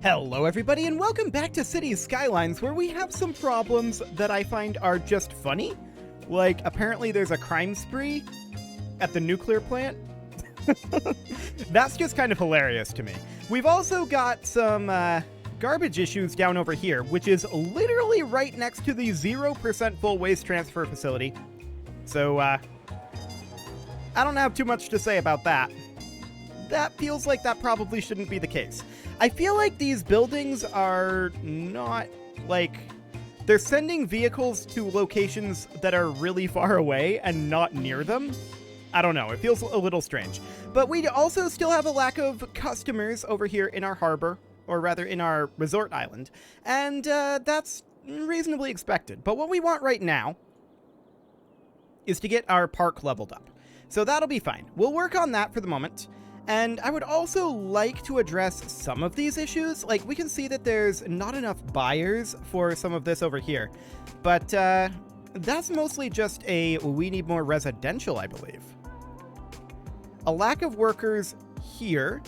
Hello everybody and welcome back to Cities Skylines, where we have some problems that I find are just funny. Like, apparently there's a crime spree at the nuclear plant. That's just kind of hilarious to me. We've also got some garbage issues down over here, which is literally right next to the 0% full waste transfer facility. So, I don't have too much to say about that. That feels like that probably shouldn't be the case. I feel like these buildings are not, like, they're sending vehicles to locations that are really far away and not near them. I don't know, it feels a little strange. But we also still have a lack of customers over here in our harbor, or rather in our resort island, and that's reasonably expected. But what we want right now is to get our park leveled up. So that'll be fine. We'll work on that for the moment. And I would also like to address some of these issues. Like, we can see that there's not enough buyers for some of this over here. But that's mostly just we need more residential, I believe. A lack of workers here,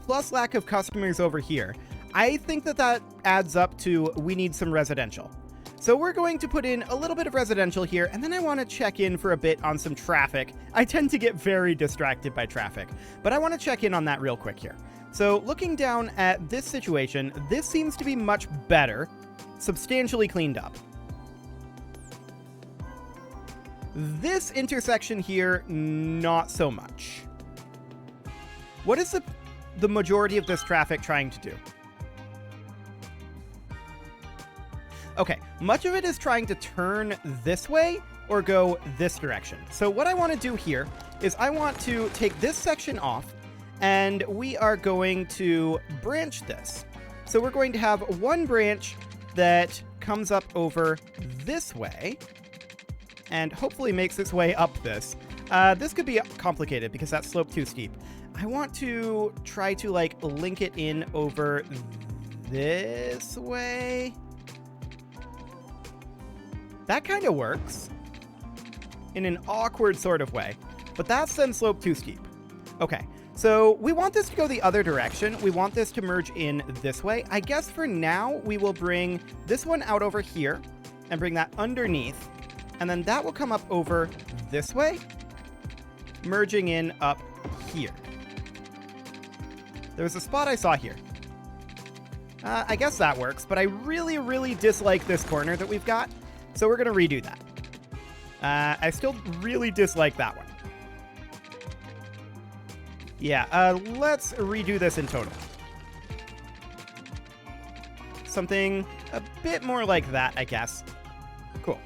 plus lack of customers over here. I think that adds up to we need some residential. So we're going to put in a little bit of residential here, and then I want to check in for a bit on some traffic. I tend to get very distracted by traffic, but I want to check in on that real quick here. So looking down at this situation, this seems to be much better, substantially cleaned up. This intersection here, not so much. What is the majority of this traffic trying to do? Okay, much of it is trying to turn this way or go this direction. So what I want to do here is I want to take this section off, and we are going to branch this. So we're going to have one branch that comes up over this way and hopefully makes its way up this. This could be complicated because that slope too steep. I want to try to like link it in over this way. That kind of works in an awkward sort of way, but that's then slope too steep. Okay, so we want this to go the other direction. We want this to merge in this way. I guess for now, we will bring this one out over here and bring that underneath, and then that will come up over this way, merging in up here. There was a spot I saw here. I guess that works, but I really, really dislike this corner that we've got. So we're going to redo that. I still really dislike that one. Yeah, let's redo this in total. Something a bit more like that, I guess. Cool.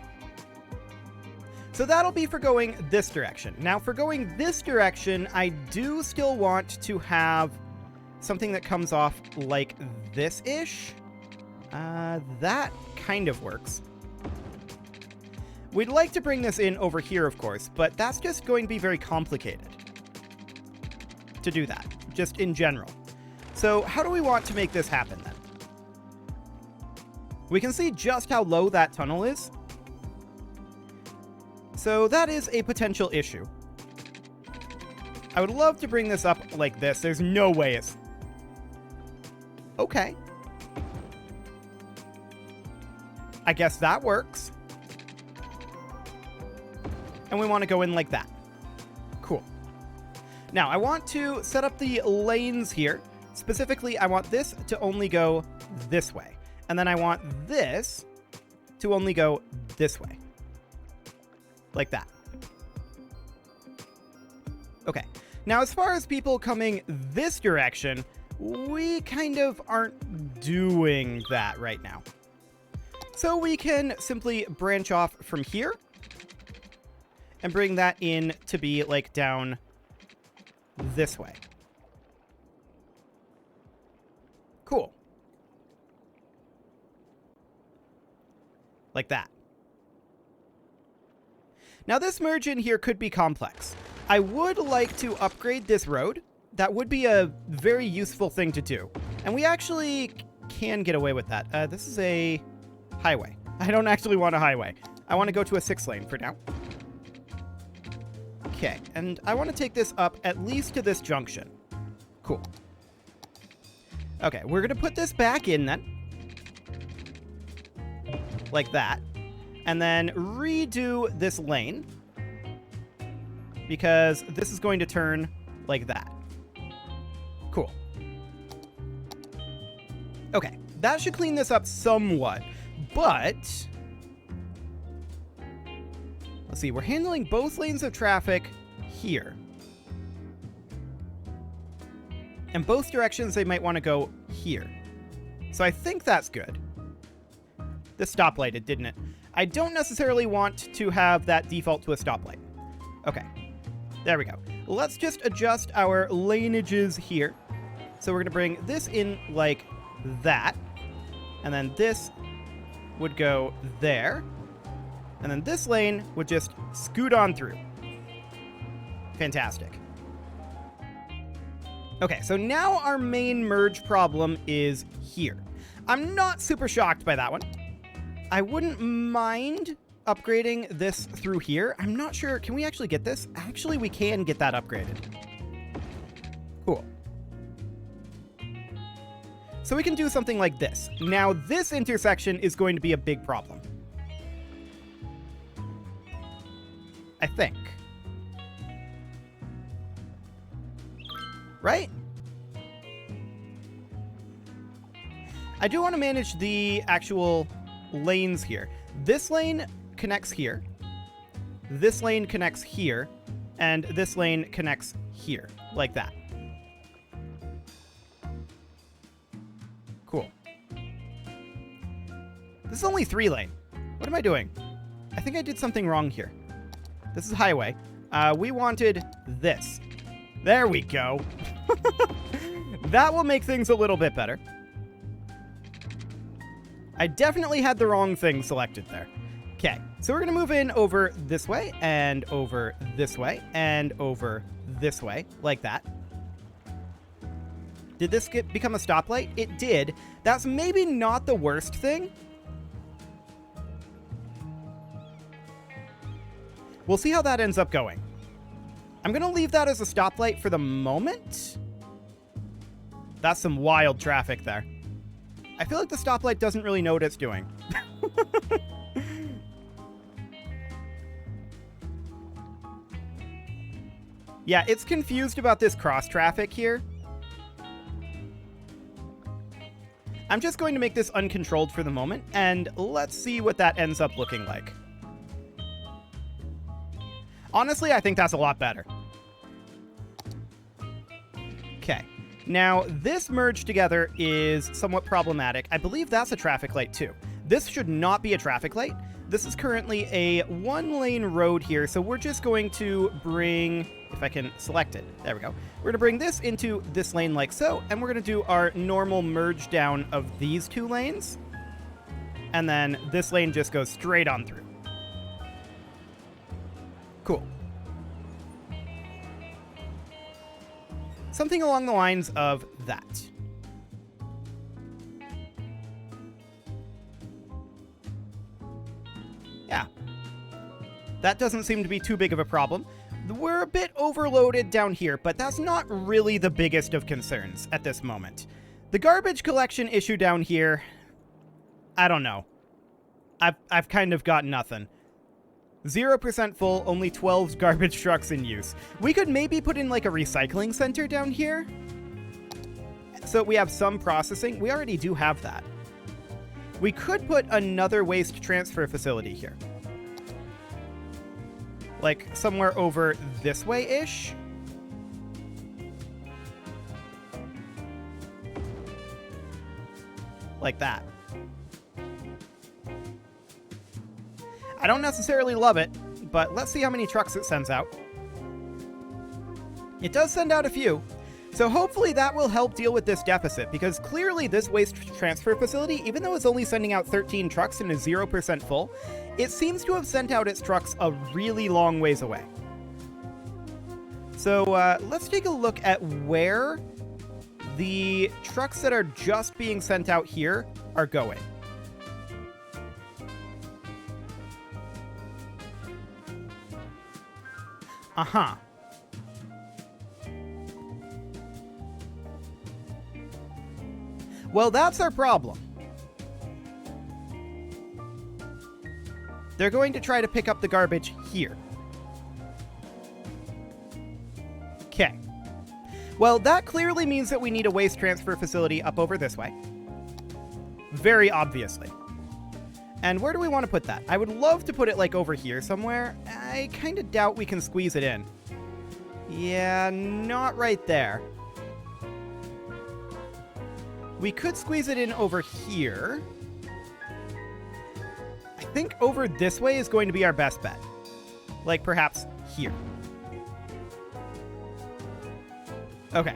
So that'll be for going this direction. Now, for going this direction, I do still want to have something that comes off like this-ish. That kind of works. We'd like to bring this in over here, of course, but that's just going to be very complicated to do that, just in general. So how do we want to make this happen, then? We can see just how low that tunnel is. So that is a potential issue. I would love to bring this up like this. There's no way it's... Okay. I guess that works. And we want to go in like that. Cool. Now, I want to set up the lanes here. Specifically, I want this to only go this way. And then I want this to only go this way. Like that. Okay. Now, as far as people coming this direction, we kind of aren't doing that right now. So we can simply branch off from here and bring that in to be, like, down this way. Cool. Like that. Now, this merge in here could be complex. I would like to upgrade this road. That would be a very useful thing to do. And we actually can get away with that. This is a highway. I don't actually want a highway. I want to go to a 6-lane for now. Okay, and I want to take this up at least to this junction. Cool. Okay, we're going to put this back in then. Like that. And then redo this lane. Because this is going to turn like that. Cool. Okay, that should clean this up somewhat. But let's see, we're handling both lanes of traffic here. And both directions they might want to go here. So I think that's good. This stoplighted, didn't it? I don't necessarily want to have that default to a stoplight. Okay. There we go. Let's just adjust our laneages here. So we're going to bring this in like that. And then this would go there. And then this lane would just scoot on through. Fantastic. Okay, so now our main merge problem is here. I'm not super shocked by that one. I wouldn't mind upgrading this through here. I'm not sure. Can we actually get this? Actually, we can get that upgraded. Cool. So we can do something like this. Now, this intersection is going to be a big problem. I think. Right? I do want to manage the actual lanes here. This lane connects here. This lane connects here. And this lane connects here. Like that. Cool. This is only 3-lane. What am I doing? I think I did something wrong here. This is highway. We wanted this. There we go. That will make things a little bit better. I definitely had the wrong thing selected there. Okay, so we're going to move in over this way, and over this way, and over this way, like that. Did this become a stoplight? It did. That's maybe not the worst thing. We'll see how that ends up going. I'm going to leave that as a stoplight for the moment. That's some wild traffic there. I feel like the stoplight doesn't really know what it's doing. Yeah, it's confused about this cross traffic here. I'm just going to make this uncontrolled for the moment, and let's see what that ends up looking like. Honestly, I think that's a lot better. Okay. Now, this merged together is somewhat problematic. I believe that's a traffic light, too. This should not be a traffic light. This is currently a 1-lane road here, so we're just going to bring, if I can select it, there we go. We're going to bring this into this lane like so, and we're going to do our normal merge down of these 2 lanes. And then this lane just goes straight on through. Cool. Something along the lines of that. Yeah. That doesn't seem to be too big of a problem. We're a bit overloaded down here, but that's not really the biggest of concerns at this moment. The garbage collection issue down here, I don't know. I've kind of got nothing. 0% full, only 12 garbage trucks in use. We could maybe put in like a recycling center down here. So we have some processing. We already do have that. We could put another waste transfer facility here. Like somewhere over this way-ish. Like that. I don't necessarily love it, but let's see how many trucks it sends out. It does send out a few, so hopefully that will help deal with this deficit, because clearly this waste transfer facility, even though it's only sending out 13 trucks and is 0% full, it seems to have sent out its trucks a really long ways away. So let's take a look at where the trucks that are just being sent out here are going. Uh-huh. Well, that's our problem. They're going to try to pick up the garbage here. Okay. Well, that clearly means that we need a waste transfer facility up over this way. Very obviously. And where do we want to put that? I would love to put it like over here somewhere. I kind of doubt we can squeeze it in. Yeah, not right there. We could squeeze it in over here. I think over this way is going to be our best bet. Like perhaps here. Okay.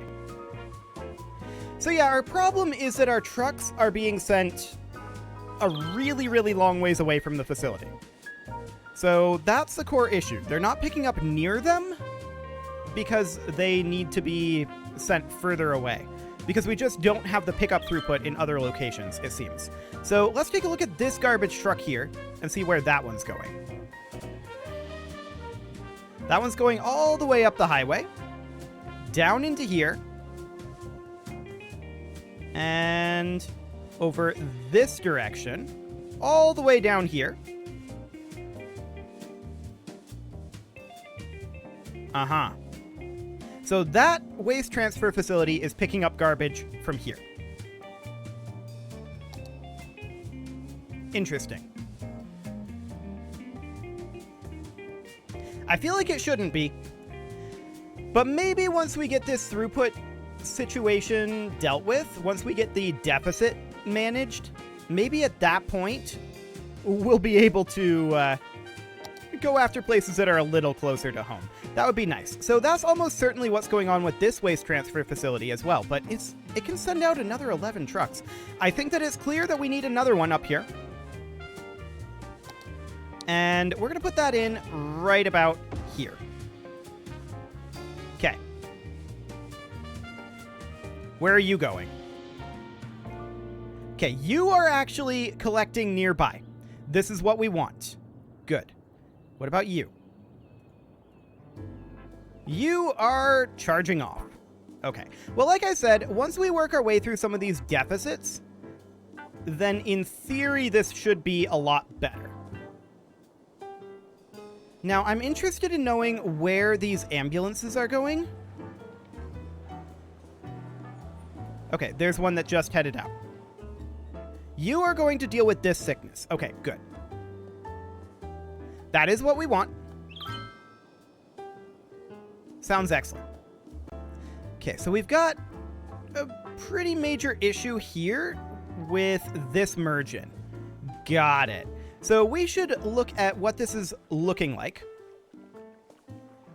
So yeah, our problem is that our trucks are being sent a really, really long ways away from the facility. So that's the core issue. They're not picking up near them because they need to be sent further away. Because we just don't have the pickup throughput in other locations, it seems. So let's take a look at this garbage truck here and see where that one's going. That one's going all the way up the highway, down into here, and over this direction, all the way down here. Uh-huh. So that waste transfer facility is picking up garbage from here. Interesting. I feel like it shouldn't be. But maybe once we get this throughput situation dealt with, once we get the deficit managed, maybe at that point, we'll be able to go after places that are a little closer to home. That would be nice. So that's almost certainly what's going on with this waste transfer facility as well, but it can send out another 11 trucks. I think that it's clear that we need another one up here. And we're going to put that in right about here. Okay. Where are you going? Okay, you are actually collecting nearby. This is what we want. Good. What about you? You are charging off. Okay. Well, like I said, once we work our way through some of these deficits, then in theory, this should be a lot better. Now, I'm interested in knowing where these ambulances are going. Okay, there's one that just headed out. You are going to deal with this sickness. Okay, good. That is what we want. Sounds excellent. Okay, so we've got a pretty major issue here with this merge-in. Got it. So we should look at what this is looking like.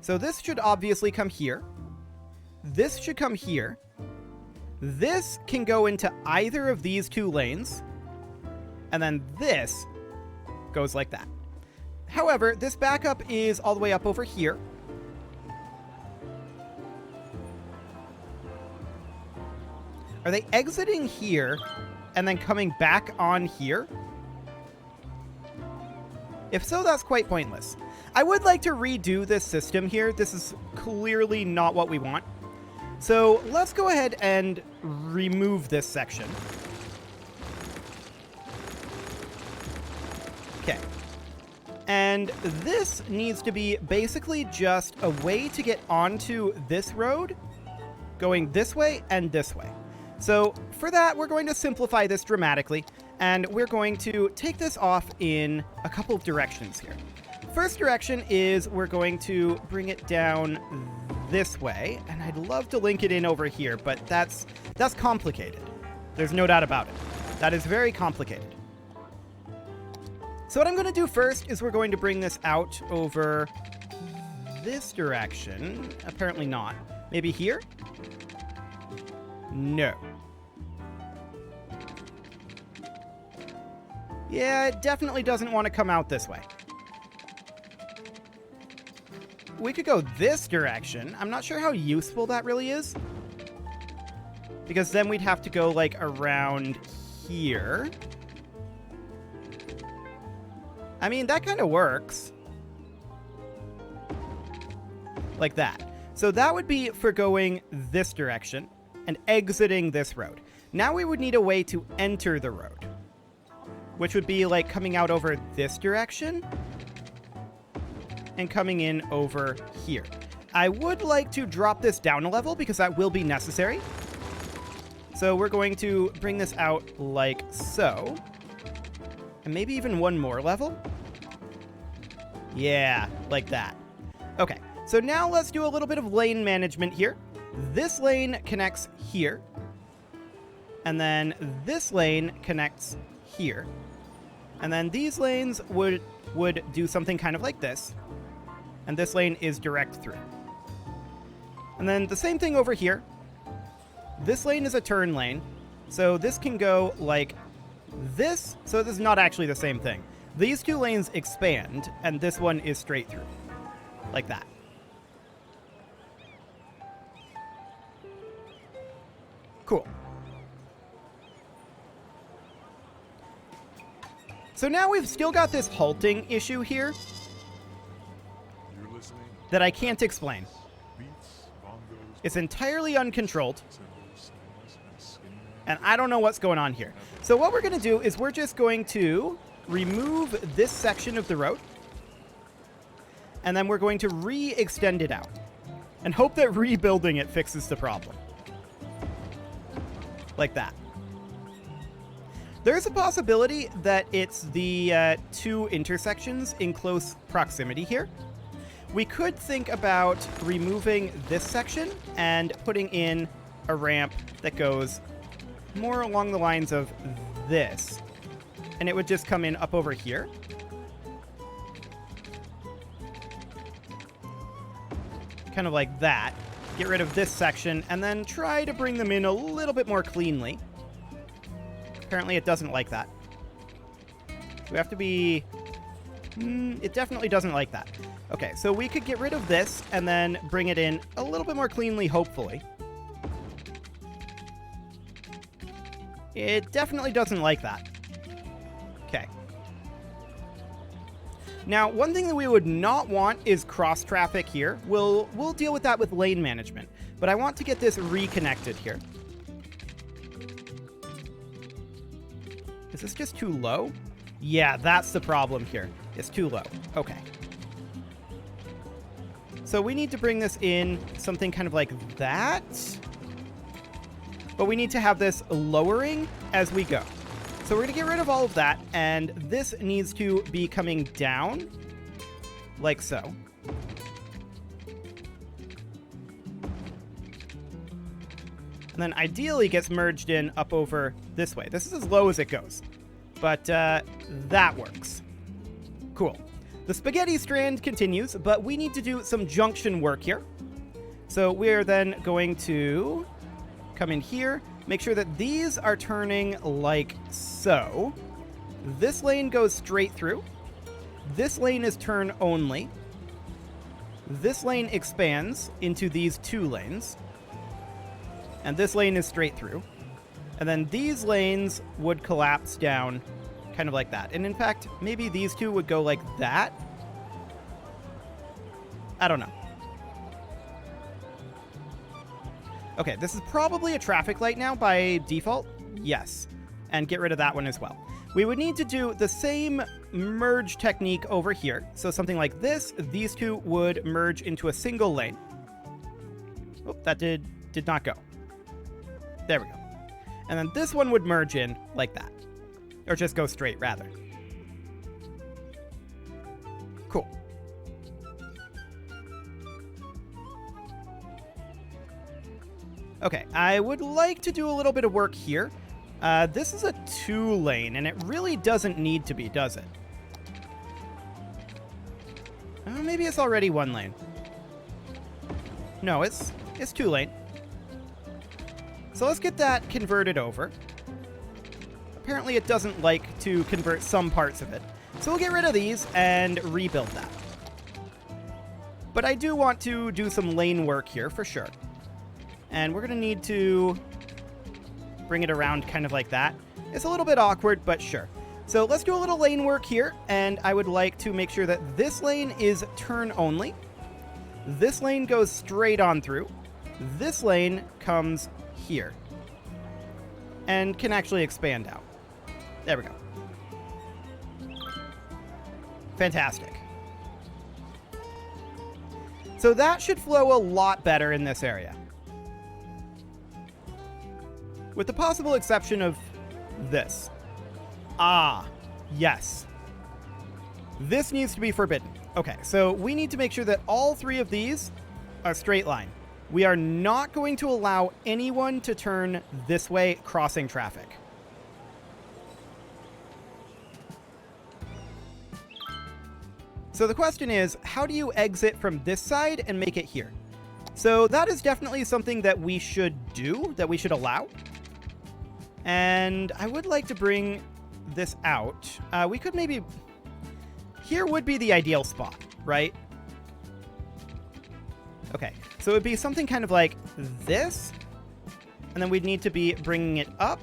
So this should obviously come here. This should come here. This can go into either of these two lanes. And then this goes like that. However, this backup is all the way up over here. Are they exiting here and then coming back on here? If so, that's quite pointless. I would like to redo this system here. This is clearly not what we want. So let's go ahead and remove this section. Okay. And this needs to be basically just a way to get onto this road, going this way and this way. So for that, we're going to simplify this dramatically, and we're going to take this off in a couple of directions here. First direction is we're going to bring it down this way, and I'd love to link it in over here, but that's complicated. There's no doubt about it. That is very complicated. So what I'm going to do first is we're going to bring this out over this direction. Apparently not. Maybe here? No. Yeah, it definitely doesn't want to come out this way. We could go this direction. I'm not sure how useful that really is. Because then we'd have to go, like, around here. I mean, that kind of works. Like that. So that would be for going this direction and exiting this road. Now we would need a way to enter the road, which would be like coming out over this direction and coming in over here. I would like to drop this down a level because that will be necessary. So we're going to bring this out like so. And maybe even one more level. Yeah, like that. Okay, so now let's do a little bit of lane management here. This lane connects here. And then this lane connects here. And then these lanes would do something kind of like this. And this lane is direct through. And then the same thing over here. This lane is a turn lane. So this can go like this. So this is not actually the same thing. These two lanes expand, and this one is straight through. Like that. Cool. So now we've still got this halting issue here that I can't explain. It's entirely uncontrolled, and I don't know what's going on here. So what we're going to do is we're just going to remove this section of the road, and then we're going to re-extend it out and hope that rebuilding it fixes the problem. Like that. There's a possibility that it's the two intersections in close proximity here. We could think about removing this section and putting in a ramp that goes more along the lines of this. And it would just come in up over here. Kind of like that. Get rid of this section and then try to bring them in a little bit more cleanly. Apparently it doesn't like that. We have to be... it definitely doesn't like that. Okay, so we could get rid of this and then bring it in a little bit more cleanly, hopefully. It definitely doesn't like that. Okay. Now, one thing that we would not want is cross traffic here. We'll deal with that with lane management, but I want to get this reconnected here. Is this just too low? Yeah, that's the problem here. It's too low. Okay. So we need to bring this in something kind of like that. But we need to have this lowering as we go. So we're going to get rid of all of that, and this needs to be coming down like so. And then ideally gets merged in up over this way. This is as low as it goes, but that works. Cool. The spaghetti strand continues, but we need to do some junction work here. So we're then going to come in here, make sure that these are turning like so. This lane goes straight through. This lane is turn only. This lane expands into these two lanes. And this lane is straight through. And then these lanes would collapse down kind of like that. And in fact, maybe these two would go like that. I don't know. Okay, this is probably a traffic light now by default. Yes. And get rid of that one as well. We would need to do the same merge technique over here. So something like this. These two would merge into a single lane. Oh, that did not go. There we go. And then this one would merge in like that. Or just go straight, rather. Cool. Okay, I would like to do a little bit of work here. This is a 2-lane, and it really doesn't need to be, does it? Maybe it's already 1 lane. No, it's 2-lane. So let's get that converted over. Apparently it doesn't like to convert some parts of it. So we'll get rid of these and rebuild that. But I do want to do some lane work here for sure. And we're going to need to bring it around kind of like that. It's a little bit awkward, but sure. So let's do a little lane work here. And I would like to make sure that this lane is turn only. This lane goes straight on through. This lane comes here. and can actually expand out. There we go. Fantastic. So that should flow a lot better in this area. With the possible exception of this. Ah, yes. This needs to be forbidden. Okay, so we need to make sure that all three of these are straight line. We are not going to allow anyone to turn this way crossing traffic. So the question is, how do you exit from this side and make it here? So that is definitely something that we should do, that we should allow. And I would like to bring this out. We could maybe... Here would be the ideal spot, right? Okay, so it would be something kind of like this. And then we'd need to be bringing it up.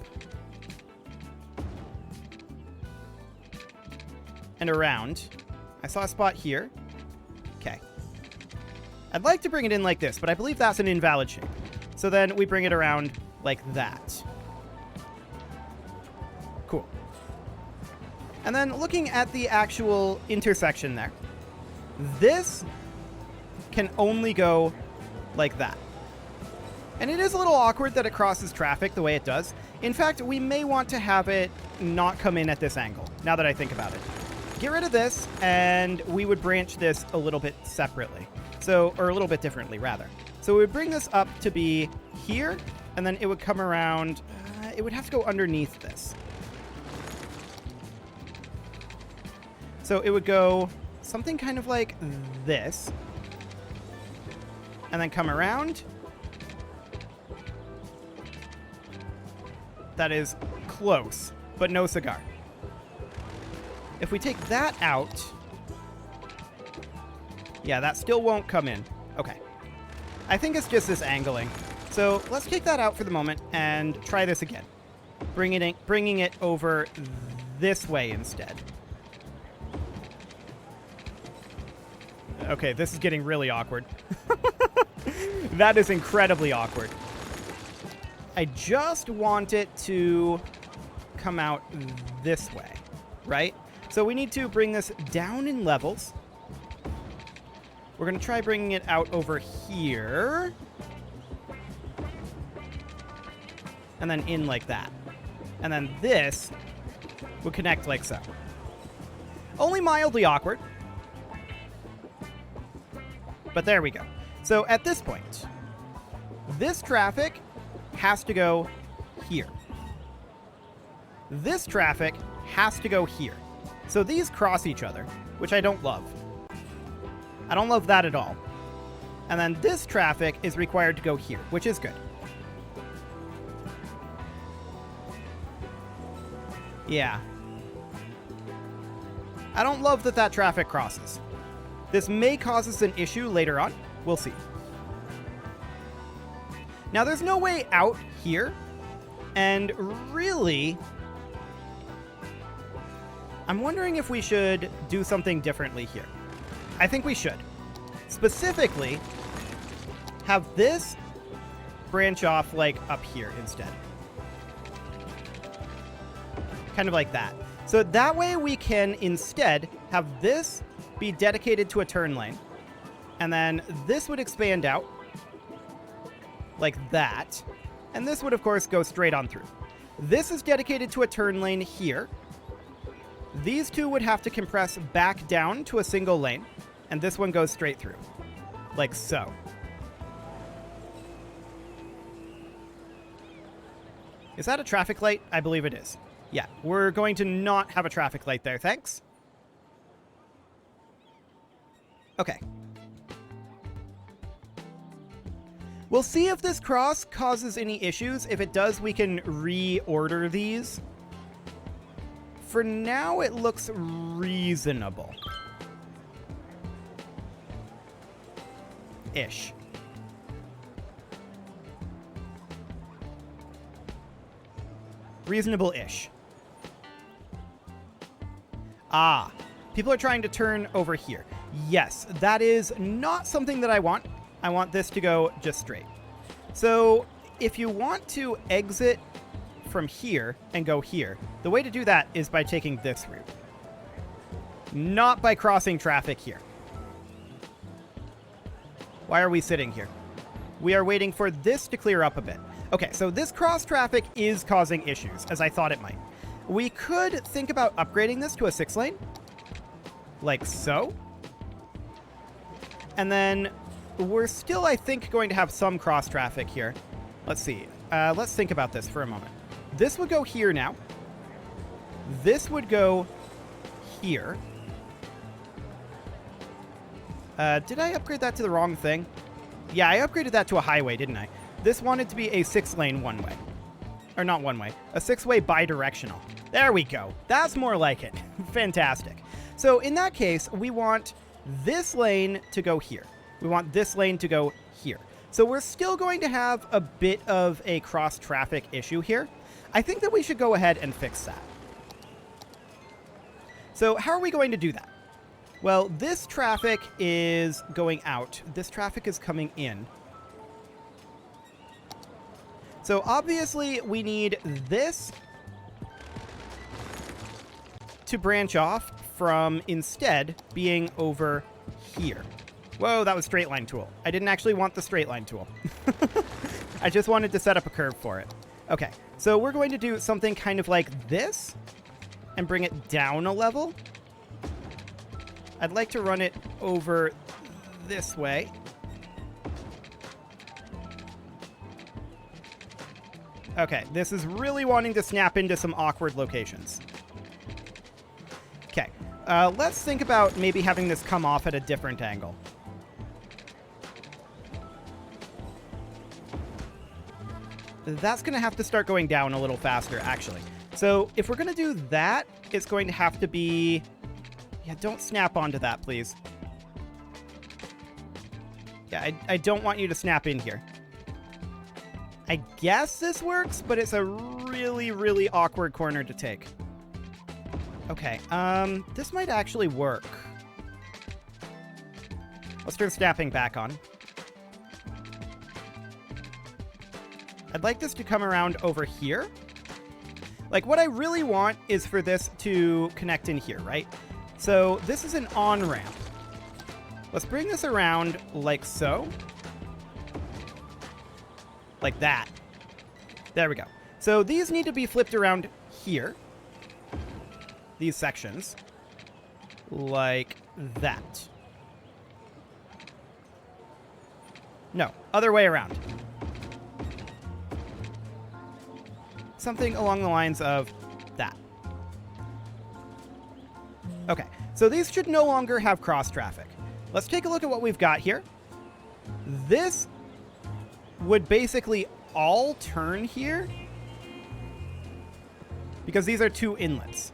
And around. I saw a spot here. Okay. I'd like to bring it in like this, but I believe that's an invalid shape. So then we bring it around like that. Cool. And then looking at the actual intersection there, this can only go like that. And it is a little awkward that it crosses traffic the way it does. In fact, we may want to have it not come in at this angle, now that I think about it. Get rid of this, and we would branch this a little bit separately. So, or a little bit differently, rather. So we would bring this up to be here, and then it would come around. It would have to go underneath this. So it would go something kind of like this, and then come around. That is close, but no cigar. If we take that out, yeah, that still won't come in. Okay. I think it's just this angling. So let's take that out for the moment and try this again. Bringing it over this way instead. Okay, this is getting really awkward. That is incredibly awkward. I just want it to come out this way, right? So we need to bring this down in levels. We're going to try bringing it out over here. And then in like that. And then this would connect like so. Only mildly awkward. But there we go. So at this point, this traffic has to go here. This traffic has to go here. So these cross each other, which I don't love. I don't love that at all. And then this traffic is required to go here, which is good. Yeah. I don't love that that traffic crosses. This may cause us an issue later on. We'll see. Now, there's no way out here. And really, I'm wondering if we should do something differently here. I think we should. Specifically, have this branch off like up here instead. Kind of like that. So that way we can instead have this be dedicated to a turn lane. And then this would expand out like that. And this would, of course, go straight on through. This is dedicated to a turn lane here. These two would have to compress back down to a single lane. And this one goes straight through. Like so. Is that a traffic light? I believe it is. Yeah, we're going to not have a traffic light there, thanks. Okay. We'll see if this cross causes any issues. If it does, we can reorder these. For now, it looks reasonable. Ish. Reasonable-ish. Ah, people are trying to turn over here. Yes, that is not something that I want. I want this to go just straight. So if you want to exit from here and go here, the way to do that is by taking this route. Not by crossing traffic here. Why are we sitting here? We are waiting for this to clear up a bit. Okay, so this cross traffic is causing issues, as I thought it might. We could think about upgrading this to a 6-lane. Like so. And then we're still, I think, going to have some cross traffic here. Let's see. Let's think about this for a moment. This would go here now. This would go here. Did I upgrade that to the wrong thing? Yeah, I upgraded that to a highway, didn't I? This wanted to be a 6-lane one-way. Or not one-way. A 6-way bi-directional. There we go. That's more like it. Fantastic. So in that case, we want this lane to go here. We want this lane to go here. So we're still going to have a bit of a cross-traffic issue here. I think that we should go ahead and fix that. So how are we going to do that? Well, this traffic is going out. This traffic is coming in. So obviously we need this to branch off from instead being over here. Whoa, that was straight line tool. I didn't actually want the straight line tool. I just wanted to set up a curve for it. Okay, so we're going to do something kind of like this and bring it down a level. I'd like to run it over this way. Okay, this is really wanting to snap into some awkward locations. Okay, let's think about maybe having this come off at a different angle. That's going to have to start going down a little faster, actually. So if we're going to do that, it's going to have to be... Yeah, don't snap onto that, please. Yeah, I don't want you to snap in here. I guess this works, but it's a really, really awkward corner to take. Okay, this might actually work. Let's turn snapping back on. I'd like this to come around over here. Like, what I really want is for this to connect in here, right? So this is an on-ramp. Let's bring this around like so. Like that. There we go. So these need to be flipped around here. These sections. Like that. No, other way around. Something along the lines of that. Okay, so these should no longer have cross traffic. Let's take a look at what we've got here. This would basically all turn here because these are two inlets,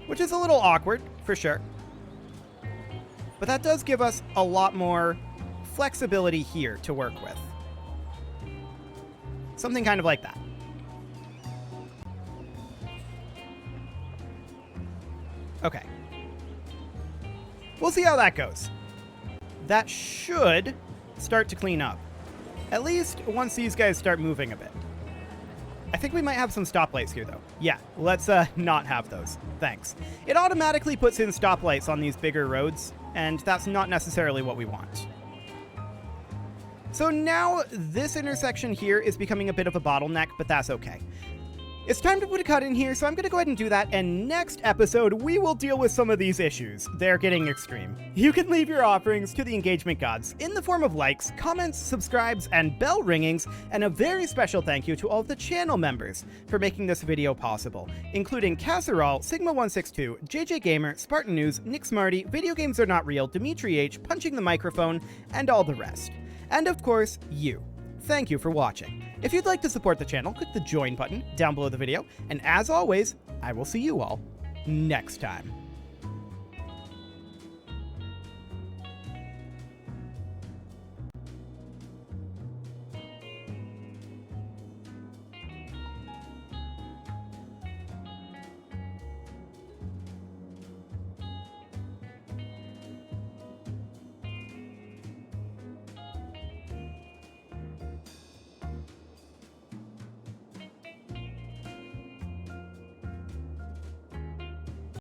which is a little awkward for sure. But that does give us a lot more flexibility here to work with. Something kind of like that. Okay. We'll see how that goes. That should start to clean up. At least once these guys start moving a bit. I think we might have some stoplights here, though. Yeah, let's not have those. Thanks. It automatically puts in stoplights on these bigger roads, and that's not necessarily what we want. So now this intersection here is becoming a bit of a bottleneck, but that's okay. It's time to put a cut in here, so I'm going to go ahead and do that, and next episode, we will deal with some of these issues. They're getting extreme. You can leave your offerings to the engagement gods in the form of likes, comments, subscribes, and bell ringings, and a very special thank you to all of the channel members for making this video possible, including Casserole, Sigma162, JJ Gamer, Spartan News, Nick Smarty, Video Games Are Not Real, Dimitri H, Punching the Microphone, and all the rest. And of course, you. Thank you for watching. If you'd like to support the channel, click the join button down below the video, and as always, I will see you all next time.